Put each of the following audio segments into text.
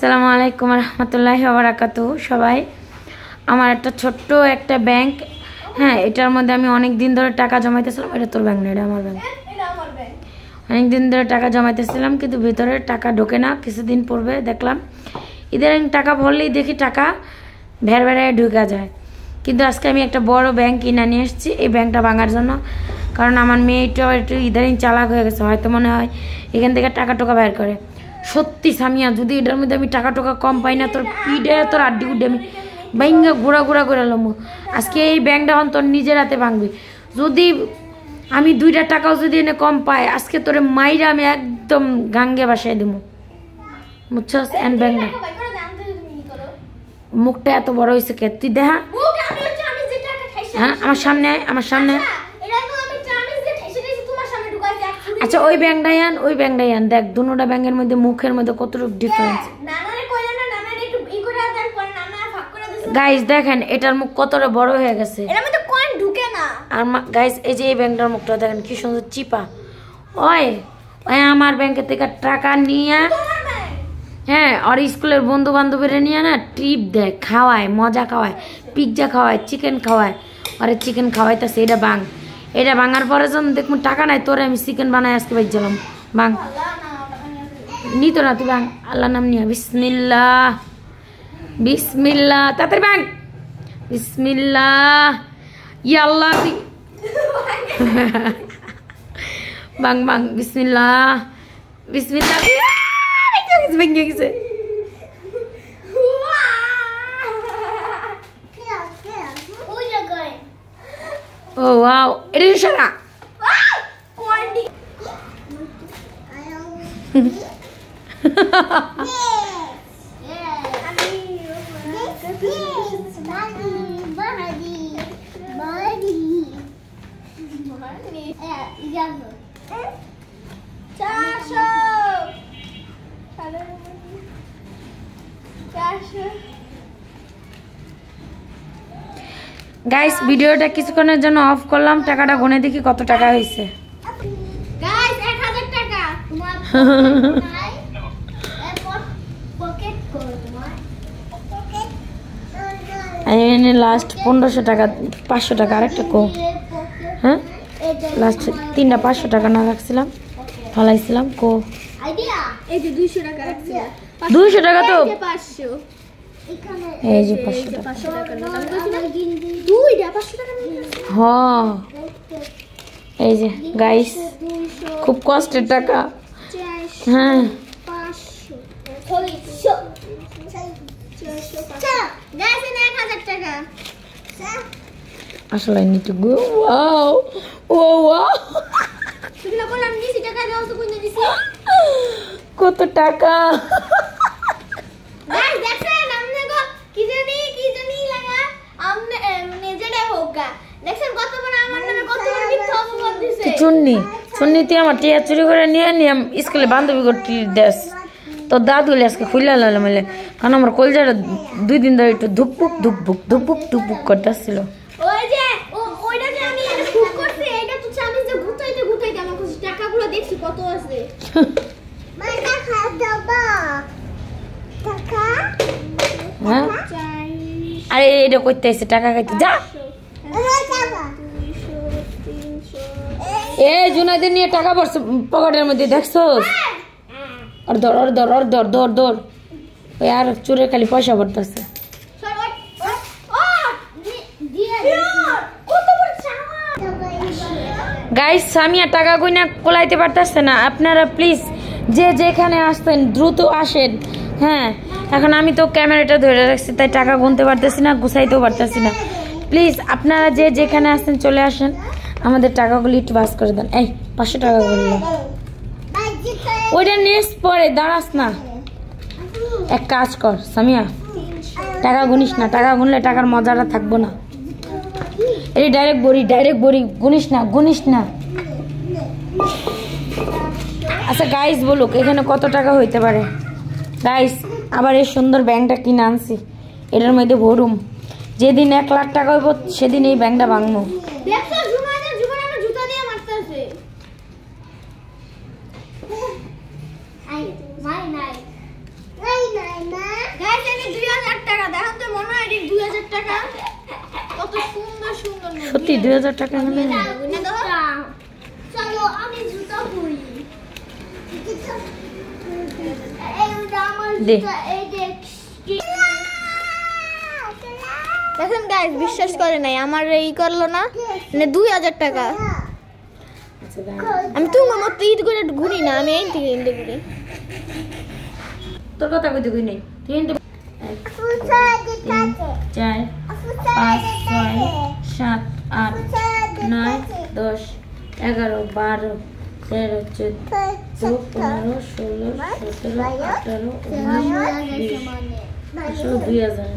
আসসালামু আলাইকুম রহমতুল্লাহি ওয়া বারাকাতুহু। সবাই, আমার একটা ছোট্ট একটা ব্যাংক, হ্যাঁ, এটার মধ্যে আমি অনেক দিন ধরে টাকা জমাইতেছিলাম। এটা তোর ব্যাংক না, এটা আমার ব্যাংক। অনেক দিন ধরে টাকা জমাইতেছিলাম, কিন্তু ভিতরে টাকা ঢোকে না। কিছুদিন পূর্বে দেখলাম ইদানিং টাকা ভরলেই দেখি টাকা ভেড় ভেড়ায় ঢুকা যায়। কিন্তু আজকে আমি একটা বড় ব্যাংক কিনে নিয়ে এসেছি এই ব্যাংকটা ভাঙার জন্য, কারণ আমার মেয়েটাও একটু ইদানিং চালাক হয়ে গেছে। হয়তো মনে হয় এখান থেকে টাকা টোকা বের করে। সত্যি সামিয়া, যদি এটার মধ্যে আমি টাকা টোকা কম পাই না, তোর পিঠে তোর আড্ডি উড্ডি আমি ভাঙ্গা ঘোরা ঘোরা করে লমু। আজকে এই ব্যাংকটা হন তোর নিজের হাতে ভাঙবি। যদি আমি 2টা টাকাও যদি এনে কম পাই, আজকে তোরে মাইরা আমি একদম গাঙ্গে বাসায় দেবো, বুঝছস? এন্ড ব্যাংকটা মুখটা এত বড় হয়েছে কে? তুই দেখা, হ্যাঁ, আমার সামনে আয়, আমার সামনে। আচ্ছা, ওই ব্যাংকটাই আন, ওই ব্যাংকটাই আন। দেখ দুটোটা ব্যাংকের মধ্যে মুখের মধ্যে কতটুকু ডিফারেন্স। গাইস দেখেন এটার মুখ কতটা বড় হয়ে গেছে, আর গাইস এই যে এই ব্যাংকটার মুখটা দেখেন কি সুন্দর চিপা। ওই আমার ব্যাংকের থেকে টাকা নিয়ে, হ্যাঁ, আর স্কুলের বন্ধু বান্ধবীরা নিয়ে না ট্রিপ দেয়, খাওয়ায়, মজা খাওয়ায়, পিৎজা খাওয়ায়, চিকেন খাওয়ায়। আরে চিকেন খাওয়াইতেছে, এটা বাং। এটা ভাঙার পরে যখন দেখুন টাকা নাই, তোরে আমি চিকেন বানাই আজকে বাইছিলাম। বাং নিত না তুই, বাং। আল্লাহ নাম নিয়া বিসমিল্লাহ, বিসমিল্লাহ, তাড়াতাড়ি বাং। বিসমিল্লাহ, ইয়া আল্লাহ, বাং বাং, বিসমিল্লাহ, বিসমিল্লাহ। ভেঙে গেছে। ও ওয়াও, এটা সারা গাইস ভিডিওটা কিছুক্ষণের জন্য অফ করলাম, টাকাটা গুনে দেখি কত টাকা হয়েছে। গাইস 1000 টাকা তোমার পকেট করো, তোমার পকেট এনে লাস্ট 1500 টাকা, 500 টাকা আরেকটা কো, হ্যাঁ, লাস্ট 3টা 500 টাকা না রাখছিলাম, ফালাইছিলাম কো। আইডিয়া এই যে 200 টাকা রাখছিলাম। 200 টাকা তো 500, এই যে 500 টাকা। 500 টাকা না, আমি বলছিলাম 2টা 500 টাকা নিয়ে। হ্যাঁ, এই যে গাইস খুব কষ্টের টাকা। হ্যাঁ 500 600 গাইস 1000 টাকা আসলে I need to go. Wow, oh wow, তুমি না বললাম নিছি টাকা দাও তো, কোন দিছি কত টাকা। গাইস দেখেন আমনে গো কি জানি লাগা আমনে নিজেরে হোগা। দেখেন কত বড় আমার নামে কত বড় মিথ্যা অপবাদ দিছে। চুন্নি তুই আমার টিয়া চুরি করে নিয়ে স্কুলে বান্ধবী করতে দেশ। তো দাদু আজকে খুলে লালাম, কারণ আমার কলজাটা 2 দিন ধরে একটু ধুকপুক ধুকপুক ধুকপুক ধুকপুক করতেছিল। ওই যে ওইটা যে আমি এটা খুব করছি, এটা তো আমি যে গুতাইতে আমার কাছে টাকাগুলো দেখছি কত আছে। মানে টাকা দাও টাকা, হ্যাঁ, আরে এটা করতে এসে টাকা খাইতে যা। এ জুনাইদের নিয়ে টাকা পড়ছে পকেটের মধ্যে, দেখছোস? আর ধর আর ধর আর ধর ধর ধর, ওই আর চোরের খালি পয়সা পড়তেছে। গাইস সামিয়া টাকা কইনা কোলাইতে পারতেছে না। আপনারা প্লিজ যে যেখানে আসতেন দ্রুত আসেন। হ্যাঁ, এখন আমি তো ক্যামেরাটা ধরে রাখছি, তাই টাকা গুনতে পারতেছি না, গুছাইতেও পারতেছি না। প্লিজ আপনারা যে যেখানে আসতেন চলে আসেন, আমাদের টাকাগুলি একটু বাস করে দেন। এই 500 টাকা করলো, ওইটা নেক্সট পরে দাঁড়াস না। এক কাজ কর সামিয়া, টাকা গুনিস না, টাকা গুনলে টাকার মজাটা থাকবো না। এই ডাইরেক্ট বড়ি গুনিস না। আচ্ছা গাইস বলুক এখানে কত টাকা হইতে পারে। গাইস আবার এই সুন্দর ব্যাংকটা কিনে আনছি, এটার মধ্যে ভরুম। যেদিন 1 লাখ টাকা হইব সেদিন এই ব্যাংকটা ভাঙবো। গাইস এই 2000 টাকা দেখেন তো মনে হয় 2000 টাকা কত সুন্দর সুন্দর সত্যি 2000 টাকা হলে চলো আমি জুতা পরি এই আমার জুতা এই দেখেন গাইস বিশ্বাস করে নাই আমার এই করলো না মানে 2000 টাকা আমি তোমার মত ঈদ করে ঘুরি না আমি এই থেকে ঈদ ঘুরি তোর কথা কইতে কই নাই 3 4 5 6 7 8 9 10 11 12 13 14 15 16 17 18 19 2000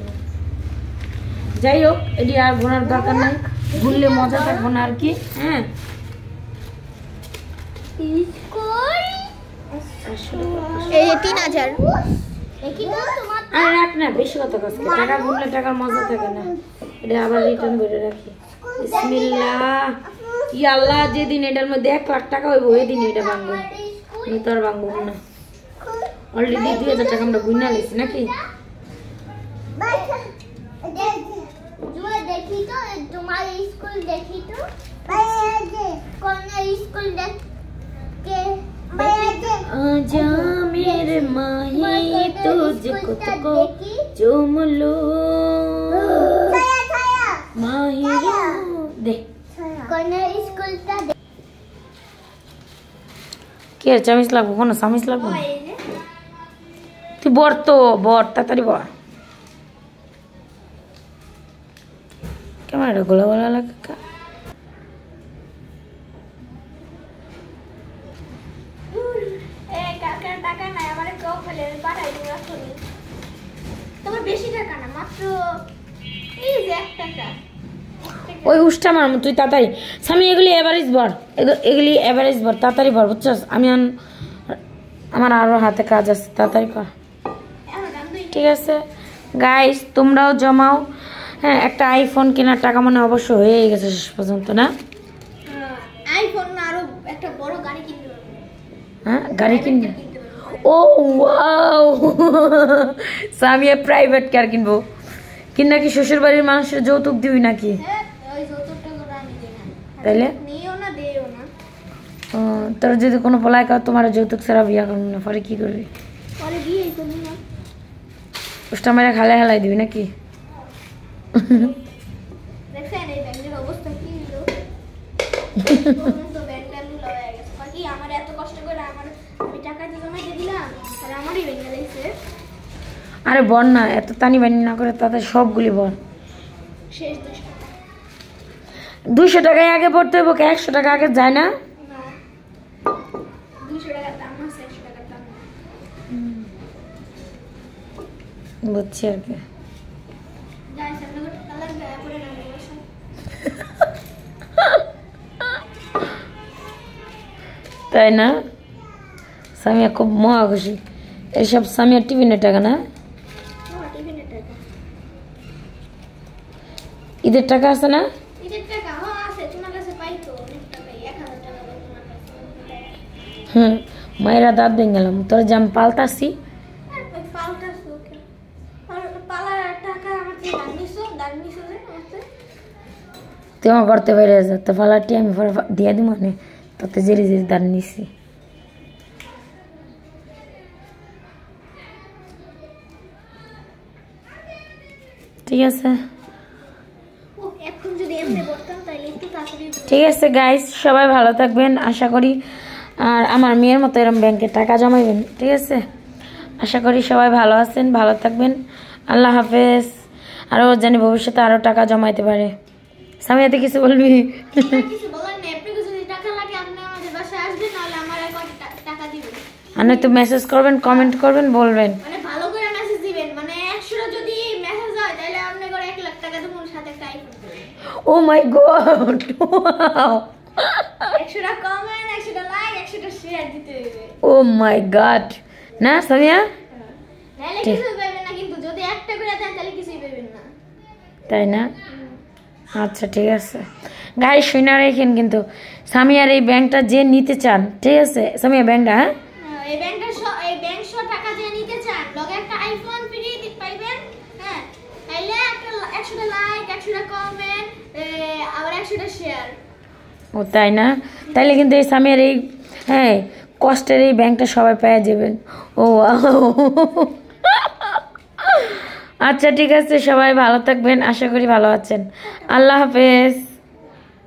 যাই হোক এটি আর গোনার দরকার নাই ভুললে মজা থাকবো না আর কি হ্যাঁ এই 3000 আর রাখ না বেশি কথা কাজ টাকা ভুললে টাকার মজা থাকে না এটা আবার রিটার্ন করে রাখি বিসমিল্লাহ ইয়া আল্লাহ যেদিন এটার মধ্যে 1 লাখ টাকা হইব ওই দিন এটা ভাঙবো আমি তো আর ভাঙবো না অলরেডি 2000 টাকা আমরা গুণা লইছি নাকি देखी तो तुम्हारे स्कूल देखी तो कौन स्कूल देख के आजा मेरे माही तुझको तुझको चूम लो माही दे कौन स्कूल ता কে চামিস লাগবো কোন চামিস লাগবো তুই বর তো বর তাড়াতাড়ি বর কেমন এটা গোলা গোলা লাগে টাকা নাই আমারে কেউ ফেলে পাঠাই দিও রাখনি তোমার বেশি টাকা না মাত্র এই যে 1 টাকা ওই উষ্টা মার তুই তাড়াতাড়ি স্বামী এগুলি এভারেজ ভর এগুলি এভারেজ ভর তাড়াতাড়ি ভর বুঝছস আমি আমার আরো হাতে কাজ আছে তাড়াতাড়ি কর ঠিক আছে গাইস তোমরাও জমাও হ্যাঁ একটা আইফোন কেনার টাকা মনে অবশ্য হয়ে গেছে শেষ পর্যন্ত না আইফোন না আরো একটা বড় গাড়ি কিনতে হবে হ্যাঁ গাড়ি কিনবে ও ওয়াও সামিয়া প্রাইভেট কার কিনবো কিন নাকি শ্বশুর বাড়ির মানুষের যৌতুক দিবি নাকি ওই যৌতুকটা করে আমি দেই না তাইলে নিও না দেও না তোর যদি কোনো পলায় কাও তোমার যৌতুক ছাড়া বিয়া করবো না পরে কি করবি পরে বিয়ে করবি না উষ্টা মেরে খালে হেলাই দিবি নাকি দেখেন এই ব্যাংকের অবস্থা কি হলো তো ব্যাংকটা লুলা হয়ে গেছে বাকি আমার এত কষ্ট করে আমি টাকা তো জমা দিয়ে দিলাম আর আমারই ব্যাংকে লাইছে আরে বল না এত তানি বানি না করে তাদের সবগুলি বল শেষ 200 টাকায় আগে পড়তে হইব 100 টাকা আগে যায় না 200 টাকা দাম আছে 100 টাকা দাম বুঝছি আর কি গাইস আপনাদের টাকা লাগবে পরে না বসে তাই না সামিয়া খুব মহা খুশি এইসব সামিয়া টিফিনের টাকা না টিফিনের টাকা ঈদের টাকা আছে না ঈদের টাকা আছে তোমার কাছে পাই তো অনেক টাকা 1000 টাকা দাও তোমার কাছে মায়েরা দাঁত ভেঙে গেলাম তোর জাম পাল্টাছি পালটা সুকে পালা টাকা আমার থেকে দান নিছো যে আমাকে তুই আমার করতে বাইরে যা তো পালাটি আমি দিয়ে দিব মানে তোতে জেরি জেরি দাঁড় নিছি ঠিক আছে এখন যদি এমনি করতাম তাহলে একটু তাড়াতাড়ি ঠিক আছে গাইস সবাই ভালো থাকবেন আশা করি আর আমার মেয়ের মতো এরকম ব্যাংকে টাকা জমাইবেন ঠিক আছে আশা করি সবাই ভালো আছেন ভালো থাকবেন আল্লাহ হাফেজ আরও জানি ভবিষ্যতে আরও টাকা জমাইতে পারে সামিয়াতে কিছু বলবি কিছু বলার নেই আপনি যদি টাকা লাগে আপনি আমাদের বাসায় আসবেন নাহলে আমার টাকা দিবেন আর নয়তো মেসেজ করবেন কমেন্ট করবেন বলবেন মানে ভালো করে মেসেজ দিবেন মানে 100 যদি মেসেজ হয় তাহলে আপনি করে 1 লাখ টাকা দেবো সাথে একটা আইফোন ও মাই গড 100 টাকা কমেন্ট 100 টাকা লাইক 100 টাকা শেয়ার দিতে হবে ও মাই গড না সামিয়া নাহলে কিছু পাবেন না কিন্তু যদি একটা করে দেন তাহলে কিছুই পাবেন না তাই না আচ্ছা ঠিক আছে গাই শুনে রাখেন কিন্তু সামিয়ার এই ব্যাংকটা যে নিতে চান ঠিক আছে সামিয়া ব্যাংকটা হ্যাঁ এই ব্যাংক 100 টাকা টাকা দিয়ে নিতে চান লগে একটা আইফোন ফ্রি পাইবেন। হ্যাঁ তাইলে একটা 100টা লাইক 100টা কমেন্ট আবার 100টা শেয়ার। ও তাই না? তাইলে কিন্তু এই সামিয়ার এই হ্যাঁ কষ্টের এই ব্যাংকটা সবাই পেয়ে যাবেন। ও আচ্ছা ঠিক আছে, সবাই ভালো থাকবেন, আশা করি ভালো আছেন। আল্লাহ হাফেজ।